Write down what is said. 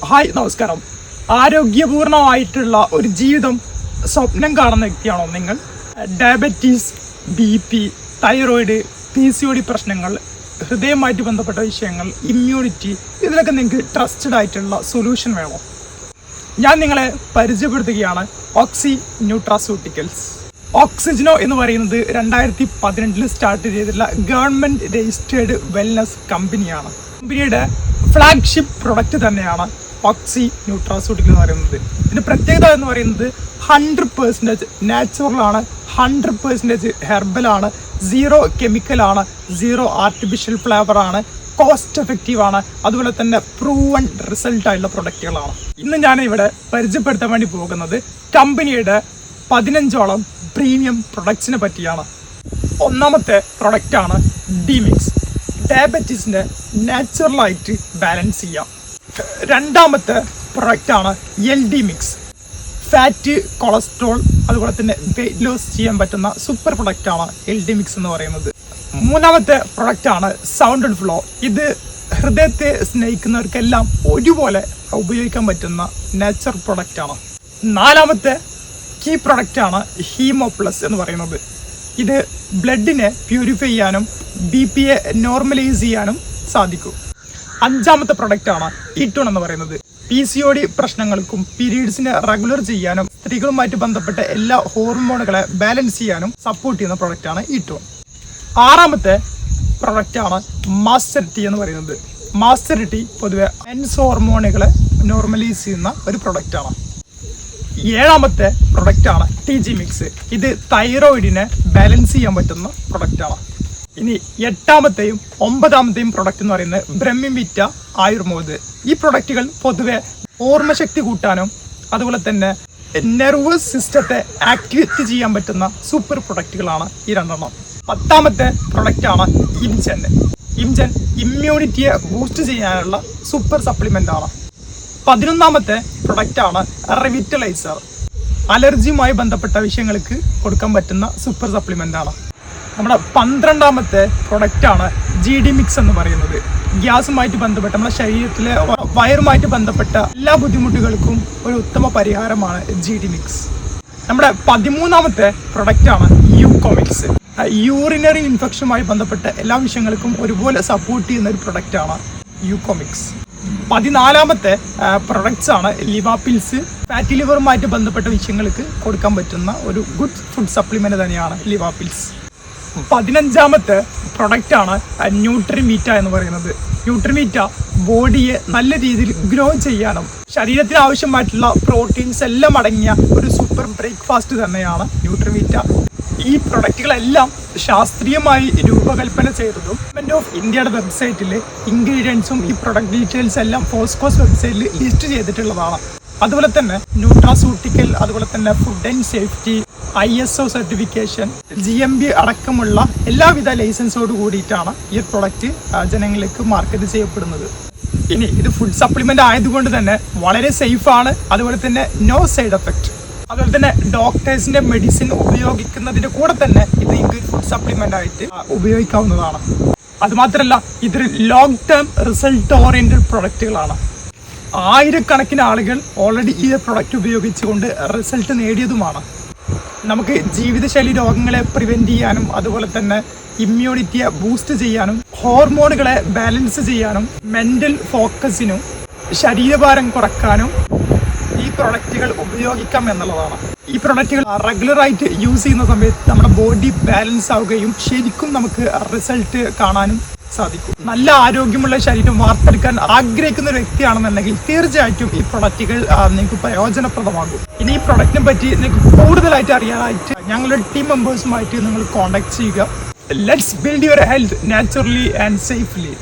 Hi നമസ്കാരം. ആരോഗ്യപൂർണമായിട്ടുള്ള ഒരു ജീവിതം സ്വപ്നം കാണുന്ന വ്യക്തിയാണോ നിങ്ങൾ? ഡയബറ്റീസ്, BP, തൈറോയിഡ്, PCOD പ്രശ്നങ്ങൾ, ഹൃദയവുമായിട്ട് ബന്ധപ്പെട്ട വിഷയങ്ങൾ, ഇമ്മ്യൂണിറ്റി, ഇതിലൊക്കെ നിങ്ങൾക്ക് ട്രസ്റ്റഡ് ആയിട്ടുള്ള സൊല്യൂഷൻ വേണോ? ഞാൻ നിങ്ങളെ പരിചയപ്പെടുത്തുകയാണ് ഓക്സി ന്യൂട്രാസ്യൂട്ടിക്കൽസ്. ഓക്സിജനോ എന്ന് പറയുന്നത് 2018 സ്റ്റാർട്ട് ചെയ്തിട്ടുള്ള ഗവൺമെൻറ് രജിസ്റ്റേർഡ് വെൽനസ് കമ്പനിയാണ്. കമ്പനിയുടെ ഫ്ലാഗ്ഷിപ്പ് പ്രൊഡക്റ്റ് തന്നെയാണ് ഓക്സി ന്യൂട്രാസ്യൂട്ടിക്കൽ എന്ന് പറയുന്നത്. ഇതിൻ്റെ പ്രത്യേകത എന്ന് പറയുന്നത് 100% നാച്ചുറലാണ്, 100% ഹെർബലാണ്, 0 കെമിക്കലാണ്, 0 ആർട്ടിഫിഷ്യൽ ഫ്ലേവറാണ്, കോസ്റ്റ് എഫക്റ്റീവാണ്, അതുപോലെ തന്നെ പ്രൂവൺ റിസൾട്ട് ആയിട്ടുള്ള പ്രൊഡക്റ്റുകളാണ്. ഇന്ന് ഞാൻ ഇവിടെ പരിചയപ്പെടുത്താൻ വേണ്ടി പോകുന്നത് കമ്പനിയുടെ 15ഓളം പ്രീമിയം പ്രൊഡക്ട്സിനെ പറ്റിയാണ്. ഒന്നാമത്തെ പ്രൊഡക്റ്റാണ് ഡിമിക്സ്. ഡയബറ്റീസിനെ നാച്ചുറലായിട്ട് ബാലൻസ് ചെയ്യാം. രണ്ടാമത്തെ പ്രൊഡക്റ്റാണ് LD മിക്സ്. ഫാറ്റ്, കൊളസ്ട്രോൾ, അതുപോലെ തന്നെ വെയിറ്റ് ലോസ് ചെയ്യാൻ പറ്റുന്ന സൂപ്പർ പ്രൊഡക്റ്റാണ് LD മിക്സ് എന്ന് പറയുന്നത്. മൂന്നാമത്തെ പ്രൊഡക്റ്റാണ് സൗണ്ട് ഫ്ലോ. ഇത് ഹൃദയത്തെ സ്നേഹിക്കുന്നവർക്കെല്ലാം ഒരുപോലെ ഉപയോഗിക്കാൻ പറ്റുന്ന നാച്ചുറൽ പ്രൊഡക്റ്റാണ്. നാലാമത്തെ കീ പ്രൊഡക്റ്റാണ് ഹീമോ പ്ലസ് എന്ന് പറയുന്നത്. ഇത് ബ്ലഡിനെ പ്യൂരിഫൈ ചെയ്യാനും BP നോർമലൈസ് ചെയ്യാനും സാധിക്കും. അഞ്ചാമത്തെ പ്രൊഡക്റ്റാണ് ഇറ്റോൺ എന്ന് പറയുന്നത്. PCOD പ്രശ്നങ്ങൾക്കും പീരീഡ്സിനെ റെഗുലർ ചെയ്യാനും സ്ത്രീകളുമായിട്ട് ബന്ധപ്പെട്ട എല്ലാ ഹോർമോണുകളെ ബാലൻസ് ചെയ്യാനും സപ്പോർട്ട് ചെയ്യുന്ന പ്രൊഡക്റ്റാണ് ഇറ്റോൺ. ആറാമത്തെ പ്രൊഡക്റ്റാണ് മാസ്റ്റർ ടി എന്ന് പറയുന്നത്. മാസ്റ്റർ ടി പൊതുവെ മെൻസ് ഹോർമോണുകളെ നോർമലൈസ് ചെയ്യുന്ന ഒരു പ്രൊഡക്റ്റാണ്. ഏഴാമത്തെ പ്രൊഡക്റ്റാണ് TG മിക്സ്. ഇത് തൈറോയിഡിനെ ബാലൻസ് ചെയ്യാൻ പറ്റുന്ന പ്രൊഡക്റ്റാണ്. ഇനി എട്ടാമത്തെയും 9ാമത്തെയും പ്രൊഡക്റ്റ് എന്ന് പറയുന്നത് ബ്രഹ്മിവിറ്റ ആയുർമോദ്. ഈ പ്രൊഡക്റ്റുകൾ പൊതുവെ ഓർമ്മശക്തി കൂട്ടാനും അതുപോലെ തന്നെ നെർവസ് സിസ്റ്റത്തെ ആക്ടിവേറ്റ് ചെയ്യാൻ പറ്റുന്ന സൂപ്പർ പ്രൊഡക്റ്റുകളാണ് ഈ രണ്ടെണ്ണം. 10ാമത്തെ പ്രൊഡക്റ്റാണ് ഇംജൻ. ഇംജൻ ഇമ്മ്യൂണിറ്റിയെ ബൂസ്റ്റ് ചെയ്യാനുള്ള സൂപ്പർ സപ്ലിമെൻ്റ് ആണ്. 11ാമത്തെ പ്രൊഡക്റ്റാണ് റിവിറ്റലൈസർ. അലർജിയുമായി ബന്ധപ്പെട്ട വിഷയങ്ങൾക്ക് കൊടുക്കാൻ പറ്റുന്ന സൂപ്പർ സപ്ലിമെൻ്റ് ആണ്. നമ്മുടെ 12ാമത്തെ പ്രൊഡക്റ്റാണ് GD മിക്സ് എന്ന് പറയുന്നത്. ഗ്യാസുമായിട്ട് ബന്ധപ്പെട്ട നമ്മുടെ ശരീരത്തിലെ വയറുമായിട്ട് ബന്ധപ്പെട്ട എല്ലാ ബുദ്ധിമുട്ടുകൾക്കും ഒരു ഉത്തമ പരിഹാരമാണ് GD മിക്സ്. നമ്മുടെ 13ാമത്തെ പ്രൊഡക്റ്റാണ് യൂക്കോമിക്സ്. യൂറിനറി ഇൻഫെക്ഷനുമായി ബന്ധപ്പെട്ട എല്ലാ വിഷയങ്ങൾക്കും ഒരുപോലെ സപ്പോർട്ട് ചെയ്യുന്ന ഒരു പ്രൊഡക്റ്റാണ് യൂക്കോമിക്സ്. 14ാമത്തെ പ്രൊഡക്ട്സ് ആണ് ലിവാപിൽസ്. ഫാറ്റി ലിവറുമായിട്ട് ബന്ധപ്പെട്ട വിഷയങ്ങൾക്ക് കൊടുക്കാൻ പറ്റുന്ന ഒരു ഗുഡ് ഫുഡ് സപ്ലിമെൻ്റ് തന്നെയാണ് ലിവാപിൽസ്. 15ാമത്തെ പ്രൊഡക്റ്റാണ് ന്യൂട്രിമീറ്റ എന്ന് പറയുന്നത്. ന്യൂട്രിമീറ്റ ബോഡിയെ നല്ല രീതിയിൽ ഗ്രോ ചെയ്യാനും ശരീരത്തിന് ആവശ്യമായിട്ടുള്ള പ്രോട്ടീൻസ് എല്ലാം അടങ്ങിയ ഒരു സൂപ്പർ ബ്രേക്ക്ഫാസ്റ്റ് തന്നെയാണ് ന്യൂട്രിമീറ്റ. ഈ പ്രൊഡക്റ്റുകളെല്ലാം ശാസ്ത്രീയമായി രൂപകൽപ്പന ചെയ്തതും ഗവൺമെൻറ് ഓഫ് ഇന്ത്യയുടെ വെബ്സൈറ്റിൽ ഇൻഗ്രീഡിയൻസും ഈ പ്രൊഡക്റ്റ് ഡീറ്റെയിൽസ് എല്ലാം ഫോസ്കോസ് വെബ്സൈറ്റിൽ ലിസ്റ്റ് ചെയ്തിട്ടുള്ളതാണ്. അതുപോലെ തന്നെ ന്യൂട്രാസ്യൂട്ടിക്കൽ, അതുപോലെ തന്നെ food and safety, ISO certification, GMB അടക്കമുള്ള എല്ലാവിധ ലൈസൻസോട് കൂടിയിട്ടാണ് ഈ പ്രൊഡക്റ്റ് ജനങ്ങൾക്ക് മാർക്കറ്റ് ചെയ്യപ്പെടുന്നത്. ഇനി ഇത് ഫുഡ് സപ്ലിമെൻ്റ് ആയതുകൊണ്ട് തന്നെ വളരെ സേഫാണ്. അതുപോലെ തന്നെ നോ സൈഡ് എഫക്റ്റ്. അതുപോലെ തന്നെ ഡോക്ടേഴ്സിൻ്റെ മെഡിസിൻ ഉപയോഗിക്കുന്നതിൻ്റെ കൂടെ തന്നെ ഇത് നിങ്ങൾക്ക് ഫുഡ് സപ്ലിമെൻ്റ് ആയിട്ട് ഉപയോഗിക്കാവുന്നതാണ്. അതുമാത്രമല്ല ഇതൊരു ലോങ് ടേം റിസൾട്ട് ഓറിയൻറ്റഡ് പ്രൊഡക്റ്റുകളാണ്. ആയിരക്കണക്കിന് ആളുകൾ ഓൾറെഡി ഈ പ്രൊഡക്റ്റ് ഉപയോഗിച്ചുകൊണ്ട് റിസൾട്ട് നേടിയതുമാണ്. നമുക്ക് ജീവിതശൈലി രോഗങ്ങളെ പ്രിവെൻറ്റ് ചെയ്യാനും അതുപോലെ തന്നെ ഇമ്മ്യൂണിറ്റിയെ ബൂസ്റ്റ് ചെയ്യാനും ഹോർമോണുകളെ ബാലൻസ് ചെയ്യാനും മെൻ്റൽ ഫോക്കസിനും ശരീരഭാരം കുറക്കാനും ഈ പ്രൊഡക്റ്റുകൾ ഉപയോഗിക്കാം എന്നുള്ളതാണ്. ഈ പ്രൊഡക്റ്റുകൾ റെഗുലറായിട്ട് യൂസ് ചെയ്യുന്ന സമയത്ത് നമ്മുടെ ബോഡി ബാലൻസ് ആവുകയും ശരിക്കും നമുക്ക് റിസൾട്ട് കാണാനും സാധിക്കും. നല്ല ആരോഗ്യമുള്ള ശരീരം വാർത്തെടുക്കാൻ ആഗ്രഹിക്കുന്ന ഒരു വ്യക്തിയാണെന്നുണ്ടെങ്കിൽ തീർച്ചയായിട്ടും ഈ പ്രൊഡക്റ്റുകൾ നിങ്ങൾക്ക് പ്രയോജനപ്രദമാകും. ഇനി ഈ പ്രൊഡക്റ്റിനെ പറ്റി നിങ്ങൾക്ക് കൂടുതലായിട്ട് അറിയാനായിട്ട് ഞങ്ങളുടെ ടീം മെമ്പേഴ്സുമായിട്ട് നിങ്ങൾ കോൺടാക്ട് ചെയ്യുക. Let's build your health naturally and safely.